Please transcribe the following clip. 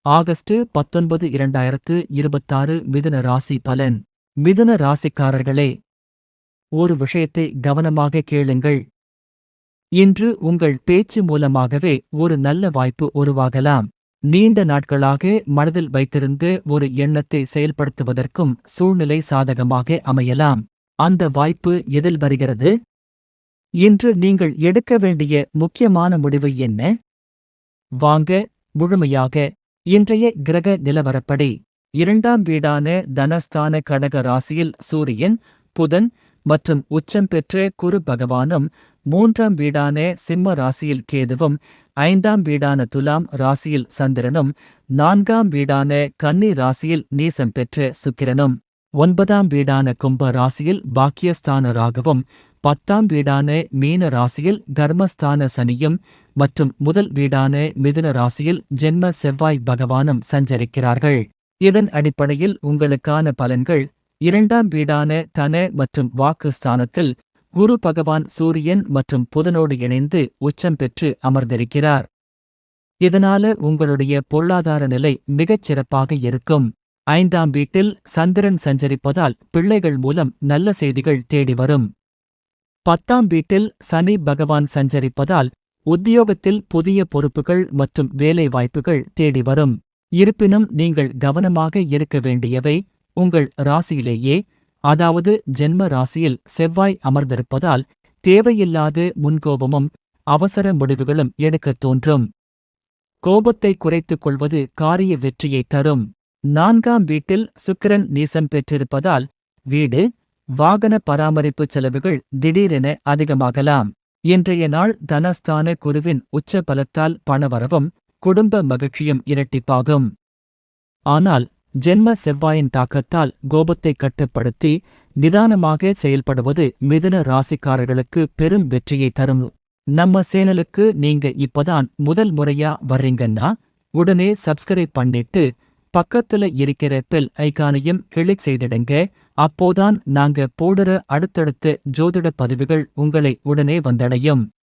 August 19 2026 மிதுன ராசி பலன். மிதுன ராசிக்காரர்களே, ஒரு விஷயத்தை கவனமாக கேளுங்கள். இன்று உங்கள் பேச்சு மூலமாகவே ஒரு நல்ல வாய்ப்பு உருவாகலாம். நீண்ட நாட்களாக மனதில் வைத்திருந்த ஒரு எண்ணத்தை செயல்படுத்துவதற்கும் சூழ்நிலை சாதகமாக அமையலாம். அந்த வாய்ப்பு எதில் வருகிறது? இன்று நீங்கள் எடுக்க வேண்டிய முக்கியமான முடிவு என்ன? வாங்க, முழுமையாக இன்றைய கிரக நிலவரப்படி 2ஆம் வீடான தனஸ்தான கடக ராசியில் சூரியன், புதன் மற்றும் உச்சம் பெற்ற குரு பகவானும், 3ஆம் வீடான சிம்ம ராசியில் கேதுவும், 5ஆம் வீடான துலாம் ராசியில் சந்திரனும், 4ஆம் வீடான கன்னி ராசியில் நீசம் பெற்ற சுக்கிரனும், 9ஆம் வீடான கும்ப ராசியில் பாக்கியஸ்தான ராகுவும், 10ஆம் வீடான மீன ராசியில் கர்மஸ்தான சனியும் மற்றும் முதல் வீடான மிதுன ராசியில் ஜென்ம செவ்வாய் பகவானும் சஞ்சரிக்கிறார்கள். இதன் அடிப்படையில் உங்களுக்கான பலன்கள்: 2ஆம் வீடான தன மற்றும் வாக்கு ஸ்தானத்தில் குரு பகவான் சூரியன் மற்றும் புதனோடு இணைந்து உச்சம் பெற்று அமர்ந்திருக்கிறார். இதனால உங்களுடைய பொருளாதார நிலை மிகச் சிறப்பாக இருக்கும். 5ஆம் வீட்டில் சந்திரன் சஞ்சரிப்பதால் பிள்ளைகள் மூலம் நல்ல செய்திகள் தேடி வரும். 10ஆம் வீட்டில் சனி பகவான் சஞ்சரிப்பதால் உத்தியோகத்தில் புதிய பொறுப்புகள் மற்றும் வேலை வாய்ப்புகள் தேடி வரும். இருப்பினும் நீங்கள் கவனமாக இருக்க வேண்டியவை: உங்கள் ராசியிலேயே, அதாவது ஜென்ம ராசியில் செவ்வாய் அமர்ந்திருப்பதால் தேவையில்லாத முன்கோபமும் அவசர முடிவுகளும் எடுக்கத் தோன்றும். கோபத்தை குறைத்துக் கொள்வது காரிய வெற்றியை தரும். 4ஆம் வீட்டில் சுக்கிரன் நீசம் பெற்றிருப்பதால் வீடு, வாகன பராமரிப்பு செலவுகள் திடீரென அதிகமாகலாம். இன்றைய நாள் தனஸ்தான குருவின் உச்ச பலத்தால் பணவரவும் குடும்ப மகிழ்ச்சியும் இரட்டிப்பாகும். ஆனால் ஜென்ம செவ்வாயின் தாக்கத்தால் கோபத்தை கட்டுப்படுத்தி நிதானமாக செயல்படுவது மிதுன ராசிக்காரர்களுக்கு பெரும் வெற்றியை தரும். நம்ம சேனலுக்கு நீங்க இப்பதான் முதல் முறையா வர்றீங்கன்னா உடனே சப்ஸ்கிரைப் பண்ணிட்டு பக்கத்துல இருக்கிற பெல் ஐகானையும் கிளிக் செய்திடுங்க. அப்போதான் நாங்க போடுற அடுத்தடுத்த ஜோதிட பதிவுகள் உங்களை உடனே வந்தடையும்.